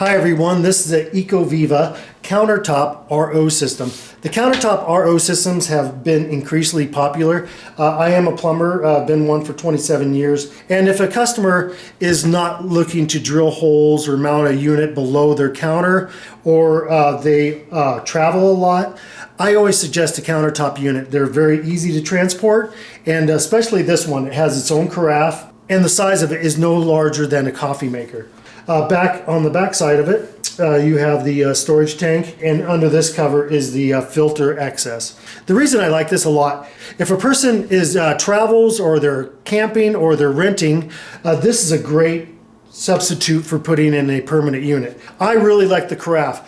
Hi everyone, this is the Ecoviva Countertop RO system. The Countertop RO systems have been increasingly popular. I am a plumber, been one for 27 years, and if a customer is not looking to drill holes or mount a unit below their counter, or they travel a lot, I always suggest a countertop unit. They're very easy to transport, and especially this one, it has its own carafe, and the size of it is no larger than a coffee maker. Back on the back side of it, you have the storage tank, and under this cover is the filter excess. The reason I like this a lot, if a person is travels or they're camping or they're renting, this is a great substitute for putting in a permanent unit. I really like the carafe.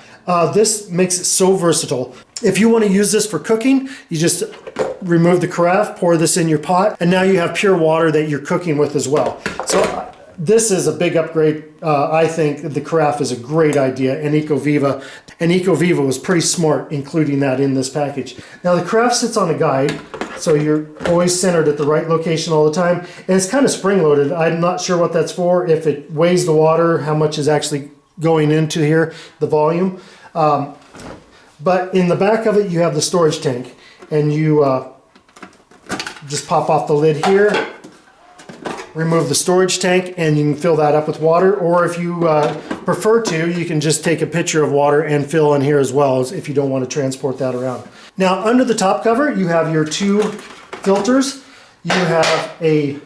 This makes it so versatile. If you want to use this for cooking, you just remove the carafe, pour this in your pot, and now you have pure water that you're cooking with as well. So this is a big upgrade. I think the carafe is a great idea, and Ecoviva was pretty smart including that in this package. Now the carafe sits on a guide, so you're always centered at the right location all the time, and it's kind of spring-loaded. I'm not sure what that's for, if it weighs the water, how much is actually going into here, the volume. But in the back of it you have the storage tank, and you just pop off the lid here, remove the storage tank, and you can fill that up with water, or if you prefer to, you can just take a pitcher of water and fill in here as well, as if you don't want to transport that around. Now under the top cover you have your two filters. You have a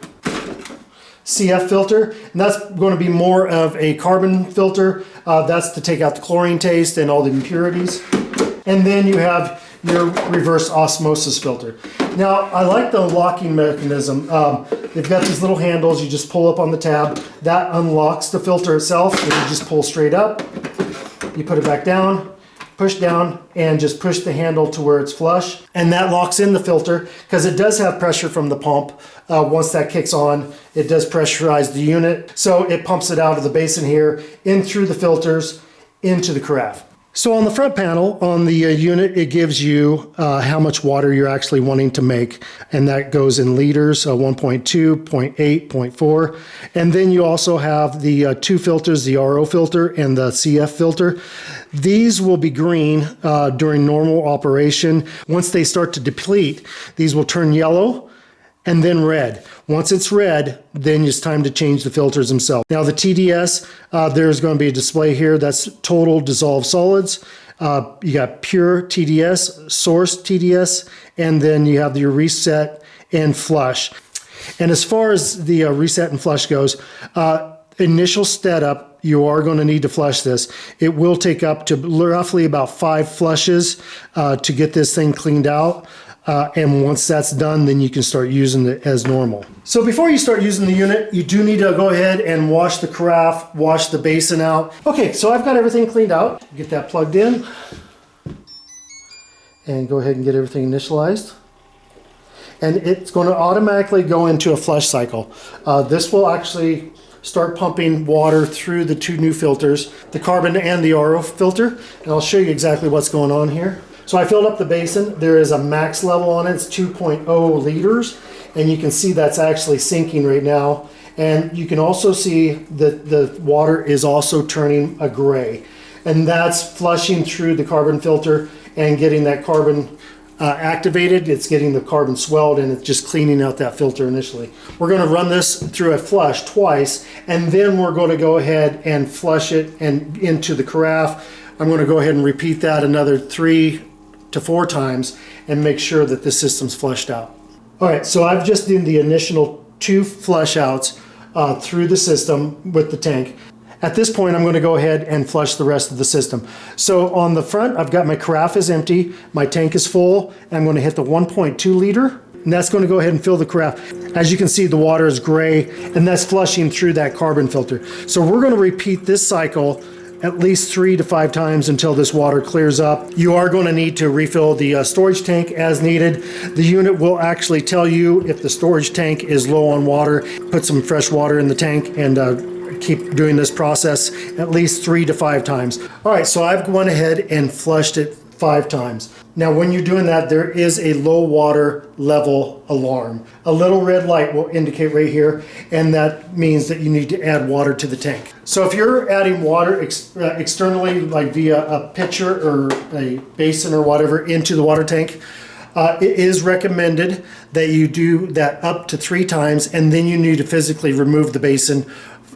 CF filter, and that's going to be more of a carbon filter. That's to take out the chlorine taste and all the impurities. And then you have your reverse osmosis filter. Now I like the locking mechanism. They've got these little handles, you just pull up on the tab, that unlocks the filter itself, and you just pull straight up, you put it back down, push down, and just push the handle to where it's flush, and that locks in the filter, because it does have pressure from the pump. Once that kicks on, it does pressurize the unit, so it pumps it out of the basin here, in through the filters, into the carafe. So on the front panel, on the unit, it gives you how much water you're actually wanting to make, and that goes in liters, 1.2, 0.8, 0.4, and then you also have the two filters, the RO filter and the CF filter. These will be green during normal operation. Once they start to deplete, these will turn yellow and then red. Once it's red, then it's time to change the filters themselves. Now the TDS, there's going to be a display here that's total dissolved solids. You got pure TDS, source TDS, and then you have your reset and flush. And as far as the reset and flush goes, initial setup, you are going to need to flush this. It will take up to roughly about 5 flushes to get this thing cleaned out. And once that's done, then you can start using it as normal. So before you start using the unit, you do need to go ahead and wash the carafe, wash the basin out. Okay, so I've got everything cleaned out. Get that plugged in. And go ahead and get everything initialized. And it's going to automatically go into a flush cycle. This will actually start pumping water through the two new filters, the carbon and the RO filter. And I'll show you exactly what's going on here. So I filled up the basin. There is a max level on it. It's 2.0 liters. And you can see that's actually sinking right now. And you can also see that the water is also turning a gray. And that's flushing through the carbon filter and getting that carbon activated. It's getting the carbon swelled, and it's just cleaning out that filter initially. We're going to run this through a flush twice, and then we're going to go ahead and flush it and into the carafe. I'm going to go ahead and repeat that another 3 to 4 times and make sure that the system's flushed out. All right, so I've just done the initial 2 flush outs through the system with the tank. At this point, I'm going to go ahead and flush the rest of the system. So on the front, I've got my carafe is empty, my tank is full, and I'm going to hit the 1.2 liter, and that's going to go ahead and fill the carafe. As you can see, the water is gray, and that's flushing through that carbon filter. So we're going to repeat this cycle at least 3 to 5 times until this water clears up. You are going to need to refill the storage tank as needed. The unit will actually tell you if the storage tank is low on water. Put some fresh water in the tank and keep doing this process at least 3 to 5 times. All right, so I've gone ahead and flushed it 5 times. Now when you're doing that, there is a low water level alarm. A little red light will indicate right here, and that means that you need to add water to the tank. So if you're adding water externally, like via a pitcher or a basin or whatever into the water tank, it is recommended that you do that up to 3 times, and then you need to physically remove the basin,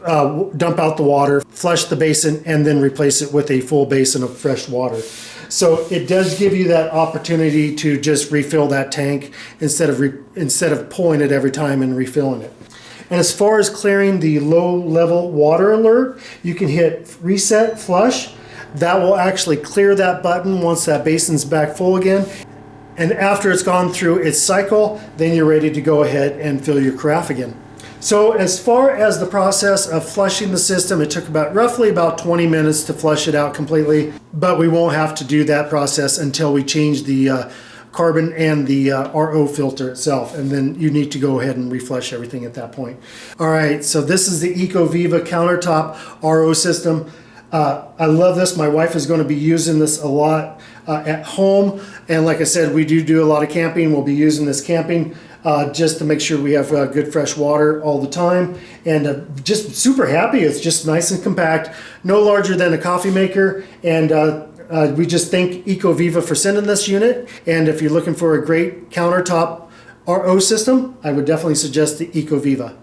dump out the water, flush the basin, and then replace it with a full basin of fresh water. So it does give you that opportunity to just refill that tank instead of pulling it every time and refilling it. And as far as clearing the low level water alert, you can hit reset flush. That will actually clear that button once that basin's back full again. And after it's gone through its cycle, then you're ready to go ahead and fill your carafe again. So as far as the process of flushing the system, it took roughly about 20 minutes to flush it out completely, but we won't have to do that process until we change the carbon and the RO filter itself, and then you need to go ahead and reflush everything at that point. All right, so this is the Ecoviva Countertop RO system. I love this. My wife is going to be using this a lot at home, and like I said, we do a lot of camping. We'll be using this camping just to make sure we have good fresh water all the time, and just super happy. It's just nice and compact, no larger than a coffee maker, and we just thank Ecoviva for sending this unit. And if you're looking for a great countertop RO system, I would definitely suggest the Ecoviva.